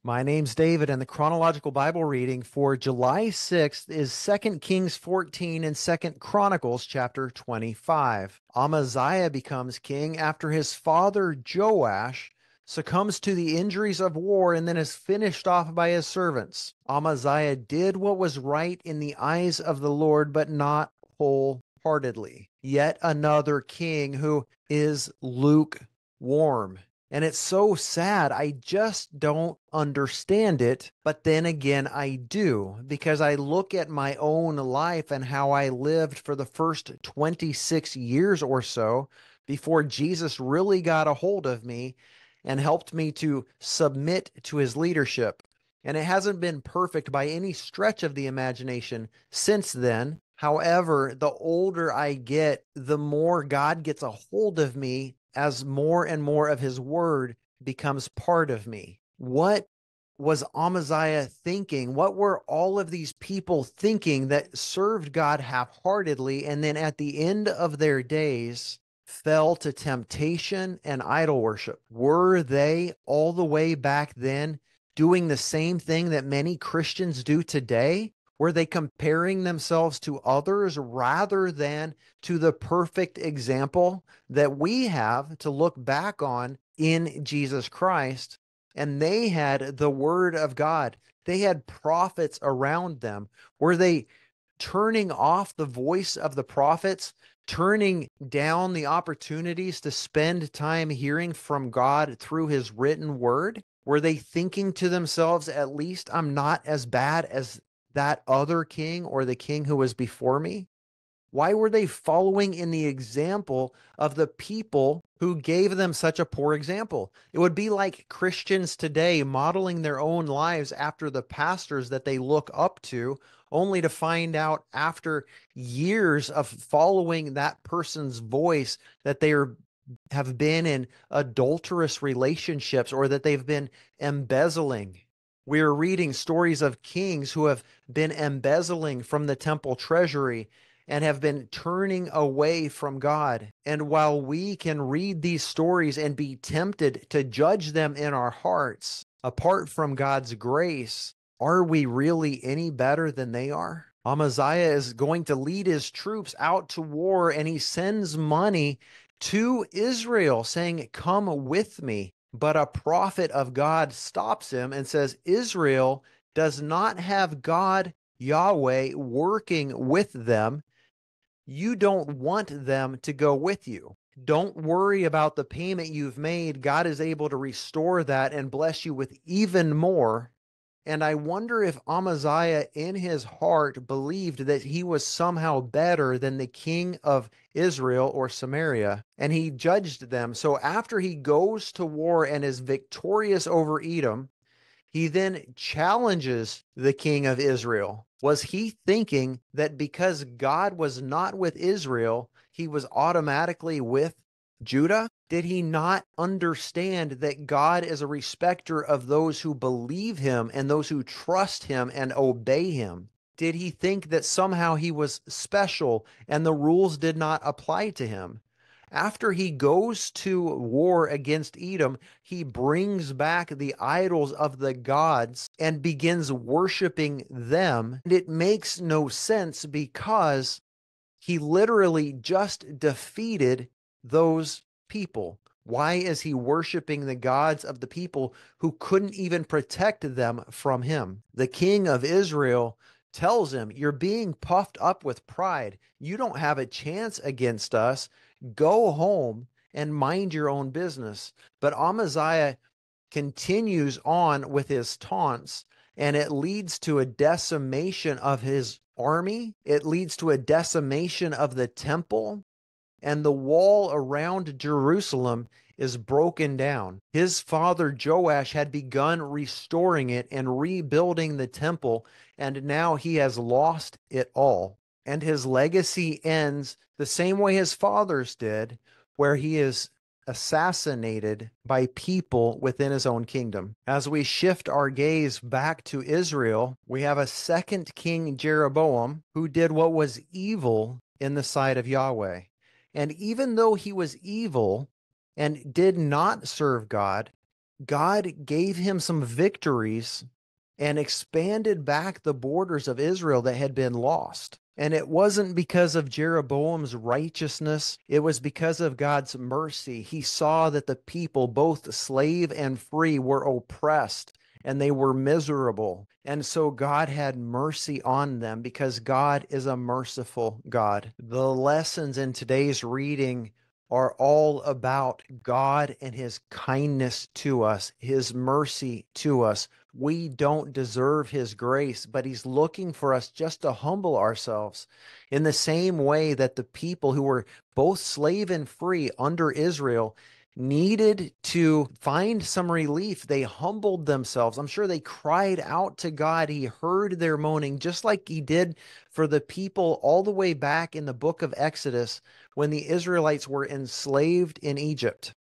My name's David, and the chronological Bible reading for July 6th is 2 Kings 14 and 2 Chronicles chapter 25. Amaziah becomes king after his father Joash succumbs to the injuries of war and then is finished off by his servants. Amaziah did what was right in the eyes of the Lord, but not wholeheartedly. Yet another king who is lukewarm. And it's so sad. I just don't understand it. But then again, I do, because I look at my own life and how I lived for the first 26 years or so before Jesus really got a hold of me and helped me to submit to his leadership. And it hasn't been perfect by any stretch of the imagination since then. However, the older I get, the more God gets a hold of me as more and more of his word becomes part of me. What was Amaziah thinking? What were all of these people thinking that served God half-heartedly and then at the end of their days fell to temptation and idol worship? Were they all the way back then doing the same thing that many Christians do today? Were they comparing themselves to others rather than to the perfect example that we have to look back on in Jesus Christ? And they had the word of God. They had prophets around them. Were they turning off the voice of the prophets, turning down the opportunities to spend time hearing from God through his written word? Were they thinking to themselves, at least I'm not as bad as that other king or the king who was before me? Why were they following in the example of the people who gave them such a poor example? It would be like Christians today modeling their own lives after the pastors that they look up to, only to find out after years of following that person's voice that have been in adulterous relationships or that they've been embezzling. We're reading stories of kings who have been embezzling from the temple treasury and have been turning away from God. And while we can read these stories and be tempted to judge them in our hearts, apart from God's grace, are we really any better than they are? Amaziah is going to lead his troops out to war, and he sends money to Israel saying, "Come with me." But a prophet of God stops him and says, Israel does not have God, Yahweh, working with them. You don't want them to go with you. Don't worry about the payment you've made. God is able to restore that and bless you with even more. And I wonder if Amaziah in his heart believed that he was somehow better than the king of Israel or Samaria, and he judged them. So after he goes to war and is victorious over Edom, he then challenges the king of Israel. Was he thinking that because God was not with Israel, he was automatically with Judah? Did he not understand that God is a respecter of those who believe him and those who trust him and obey him? Did he think that somehow he was special and the rules did not apply to him? After he goes to war against Edom, he brings back the idols of the gods and begins worshiping them. And it makes no sense because he literally just defeated those people. Why is he worshiping the gods of the people who couldn't even protect them from him? The king of Israel tells him, "You're being puffed up with pride. You don't have a chance against us. Go home and mind your own business." But Amaziah continues on with his taunts, and it leads to a decimation of his army. It leads to a decimation of the temple, and the wall around Jerusalem is broken down. His father Joash had begun restoring it and rebuilding the temple, and now he has lost it all. And his legacy ends the same way his father's did, where he is assassinated by people within his own kingdom. As we shift our gaze back to Israel, we have a second king, Jeroboam, who did what was evil in the sight of Yahweh. And even though he was evil and did not serve God, God gave him some victories and expanded back the borders of Israel that had been lost. And it wasn't because of Jeroboam's righteousness, it was because of God's mercy. He saw that the people, both slave and free, were oppressed and they were miserable. And so God had mercy on them because God is a merciful God. The lessons in today's reading are all about God and his kindness to us, his mercy to us. We don't deserve his grace, but he's looking for us just to humble ourselves in the same way that the people who were both slave and free under Israel needed to find some relief. They humbled themselves. I'm sure they cried out to God. He heard their moaning, just like he did for the people all the way back in the book of Exodus when the Israelites were enslaved in Egypt.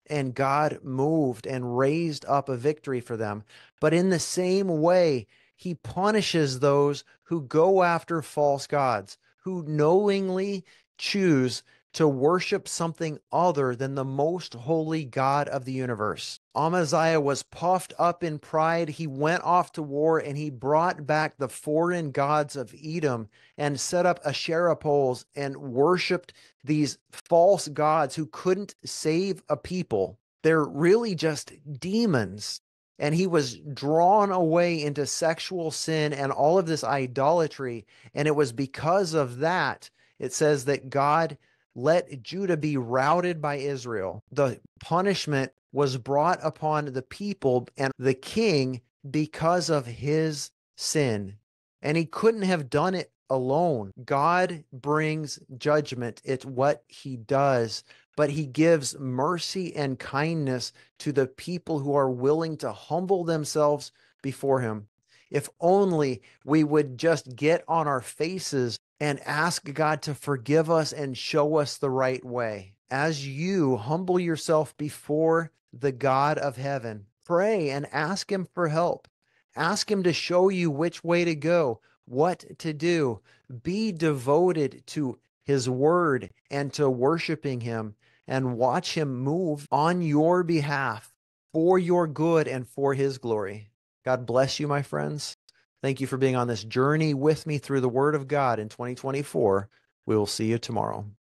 And God moved and raised up a victory for them. But in the same way, he punishes those who go after false gods, who knowingly choose to worship something other than the most holy God of the universe. Amaziah was puffed up in pride. He went off to war and he brought back the foreign gods of Edom and set up Asherah poles and worshiped these false gods who couldn't save a people. They're really just demons. And he was drawn away into sexual sin and all of this idolatry. And it was because of that, it says that God let Judah be routed by Israel. The punishment was brought upon the people and the king because of his sin. And he couldn't have done it alone. God brings judgment. It's what he does. But he gives mercy and kindness to the people who are willing to humble themselves before him. If only we would just get on our faces and ask God to forgive us and show us the right way. As you humble yourself before the God of heaven, pray and ask him for help. Ask him to show you which way to go, what to do. Be devoted to his word and to worshiping him and watch him move on your behalf for your good and for his glory. God bless you, my friends. Thank you for being on this journey with me through the Word of God in 2024. We will see you tomorrow.